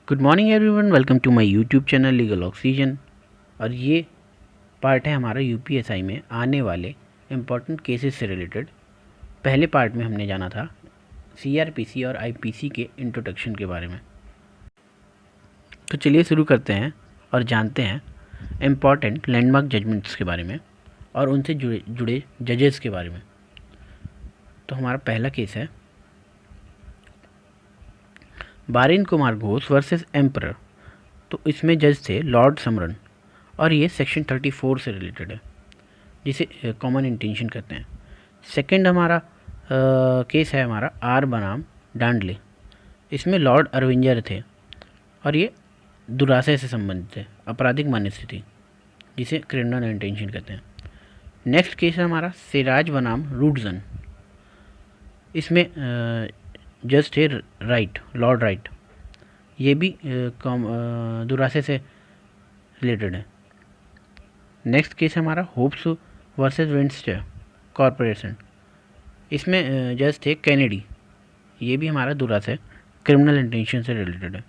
Good morning everyone, welcome to my YouTube channel legal oxygen. और ये part है हमारा यूपीएसआई में आने वाले इम्पॉर्टेंट केसेस से रिलेटेड। पहले पार्ट में हमने जाना था सीआरपीसी और आईपीसी के इंट्रोडक्शन के बारे में। तो चलिए शुरू करते हैं और जानते हैं इम्पॉर्टेंट लैंडमार्क जजमेंट्स के बारे में और उनसे जुड़े जजेस के बारे में। तो हमारा पहला केस है बारिन कुमार घोष वर्सेस एम्परर। तो इसमें जज थे लॉर्ड समरन और ये सेक्शन 34 से रिलेटेड है, जिसे कॉमन इंटेंशन कहते हैं। सेकंड हमारा केस है हमारा आर बनाम डांडले। इसमें लॉर्ड अरविंजर थे और ये दुराशय से संबंधित है, आपराधिक मान्य स्थिति, जिसे क्रिमिनल इंटेंशन कहते हैं। नेक्स्ट केस है हमारा सिराज बनाम रूडजन। इसमें जज थे राइट, लॉर्ड राइट। ये भी दुराशय से रिलेटेड है। नेक्स्ट केस है हमारा होप्स वर्सेस विंस्टर कॉरपोरेशन। इसमें जज थे कैनेडी। ये भी हमारा दुराशय क्रिमिनल इंटेंशन से रिलेटेड है।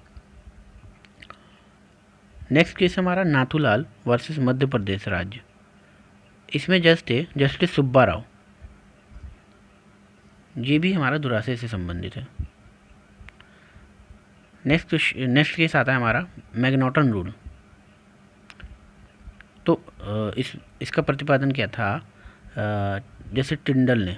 नेक्स्ट केस हमारा नाथूलाल वर्सेस मध्य प्रदेश राज्य। इसमें जज थे जस्टिस सुब्बा राव। ये भी हमारा दुराशय से संबंधित है। नेक्स्ट केस आता है हमारा मैग्नॉटन रूल। तो इसका प्रतिपादन क्या था जैसे टिंडल ने,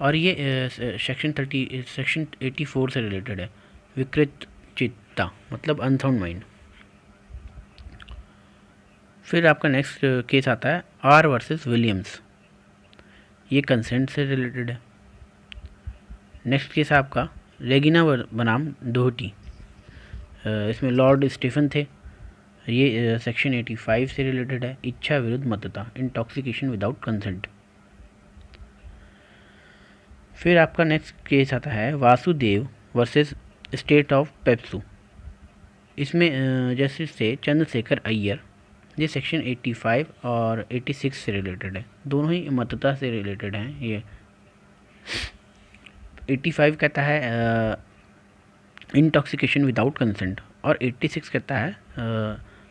और ये सेक्शन 84 से रिलेटेड है, विकृत चित्ता मतलब अनसाउंड माइंड। फिर आपका नेक्स्ट केस आता है आर वर्सेस विलियम्स। ये कंसेंट से रिलेटेड है। नेक्स्ट केस आपका रेगिना बनाम दोहटी। इसमें लॉर्ड स्टीफन थे। ये सेक्शन 85 से रिलेटेड है, इच्छा विरुद्ध मतता, इंटॉक्सिकेशन विदाउट कंसेंट। फिर आपका नेक्स्ट केस आता है Vasudev versus state of PEPSU. इसमें जस्टिस थे चंद्रशेखर अय्यर। ये सेक्शन 85 और 86 से रिलेटेड है, दोनों ही मतता से रिलेटेड हैं। ये 85 कहता है इंटॉक्सिकेशन विदाउट कंसेंट और 86 कहता है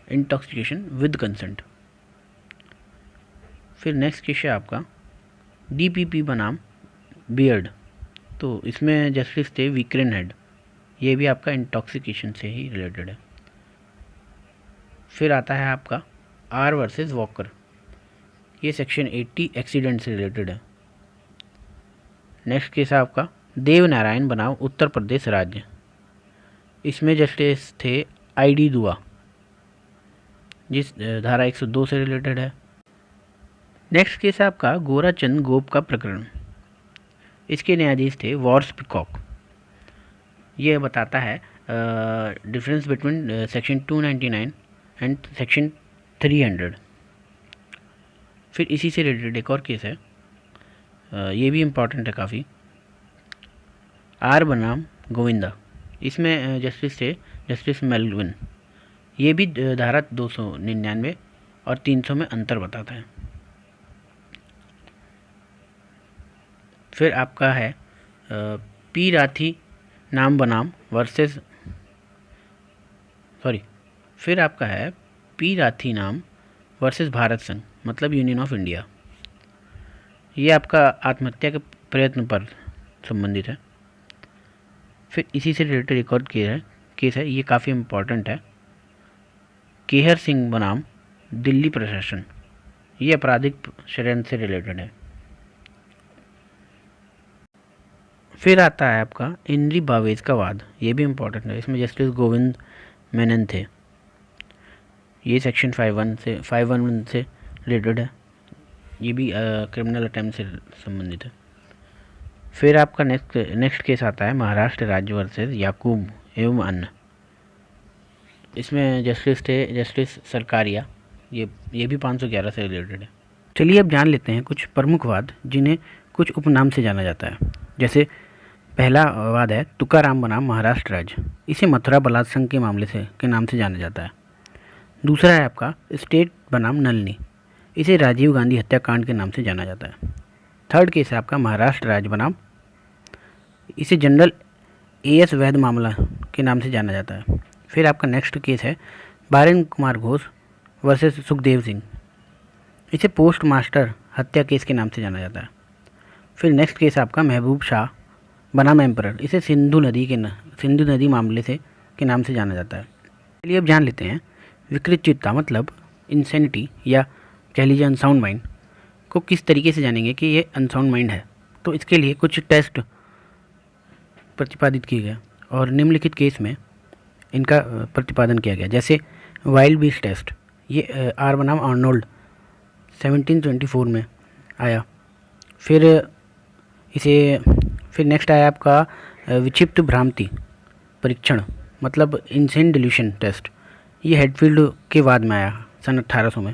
इंटॉक्सिकेशन विद कंसेंट। फिर नेक्स्ट केस है आपका डीपीपी बनाम बियर्ड। तो इसमें जस्टिस थे विक्रेन हेड। ये भी आपका इंटॉक्सिकेशन से ही रिलेटेड है। फिर आता है आपका आर वर्सेस वॉकर। ये सेक्शन 80 एक्सीडेंट से रिलेटेड है। नेक्स्ट केस है आपका देव नारायण बनाम उत्तर प्रदेश राज्य। इसमें जस्टिस थे आईडी दुआ, जिस धारा 102 से रिलेटेड है। नेक्स्ट केस है आपका गोराचंद गोप का प्रकरण। इसके न्यायाधीश थे वॉर्स पिकॉक। ये बताता है difference between section 299 and section 300। फिर इसी से रिलेटेड एक और केस है, ये भी इम्पॉर्टेंट है काफ़ी, आर बनाम गोविंदा। इसमें जस्टिस थे जस्टिस मेलविन। ये भी धारा 299 और 300 में अंतर बताता है। फिर आपका है पी राथी नाम बनाम वर्सेस फिर आपका है पी राथी नाम वर्सेस भारत संघ मतलब यूनियन ऑफ इंडिया। ये आपका आत्महत्या के प्रयत्न पर संबंधित है। फिर इसी से रिलेटेड एक और केस है, ये काफ़ी इम्पॉर्टेंट है, केहर सिंह बनाम दिल्ली प्रशासन। ये आपराधिक षड्यंत्र से रिलेटेड है। फिर आता है आपका इंद्री बावेज का वाद। ये भी इम्पॉर्टेंट है। इसमें जस्टिस गोविंद मेनन थे। ये सेक्शन 511 से रिलेटेड है। ये भी क्रिमिनल अटेम्प्ट से संबंधित है। फिर आपका नेक्स्ट केस आता है महाराष्ट्र राज्य वर्सेस याकूब एवं अन्य। इसमें जस्टिस थे जस्टिस सरकारिया। ये भी 511 से रिलेटेड है। चलिए अब जान लेते हैं कुछ प्रमुख वाद जिन्हें कुछ उपनाम से जाना जाता है। जैसे पहला वाद है तुकाराम बनाम महाराष्ट्र राज्य। इसे मथुरा बलात्संग के मामले के नाम से जाना जाता है। दूसरा है आपका स्टेट बनाम नलनी। इसे राजीव गांधी हत्याकांड के नाम से जाना जाता है। थर्ड केस है आपका महाराष्ट्र राज्य बनाम। इसे जनरल एएस वैध मामला के नाम से जाना जाता है। फिर आपका नेक्स्ट केस है बारेन कुमार घोष वर्सेस सुखदेव सिंह, इसे पोस्ट मास्टर हत्या केस के नाम से जाना जाता है। फिर नेक्स्ट केस आपका महबूब शाह बनाम एम्परर, इसे सिंधु नदी मामले से के नाम से जाना जाता है। चलिए अब जान लेते हैं विकृत चित्ता मतलब इंसेनिटी या कह लीजिए अनसाउंड माइंड को किस तरीके से जानेंगे कि ये अनसाउंड माइंड है। तो इसके लिए कुछ टेस्ट प्रतिपादित किए गए और निम्नलिखित केस में इनका प्रतिपादन किया गया। जैसे वाइल्ड बीस्ट टेस्ट, ये आर बनाम आर्नोल्ड 1724 में आया। फिर नेक्स्ट आया आपका विक्षिप्त भ्रांति परीक्षण मतलब इंसेन डिल्यूशन टेस्ट, ये हेडफील्ड के बाद में आया सन 1800 में।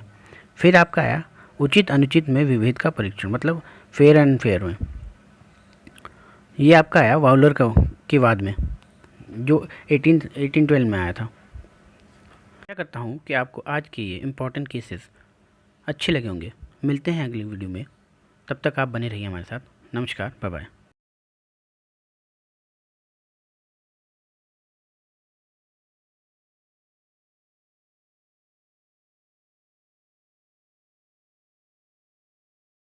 फिर आपका आया उचित अनुचित में विभेद का परीक्षण मतलब फेयर एंड फेयर में, ये आपका आया वाउलर के बाद में जो 1812 में आया था। क्या करता हूँ कि आपको आज के ये इम्पॉर्टेंट केसेस अच्छे लगे होंगे। मिलते हैं अगली वीडियो में, तब तक आप बने रहिए हमारे साथ। नमस्कार, बाय बाय।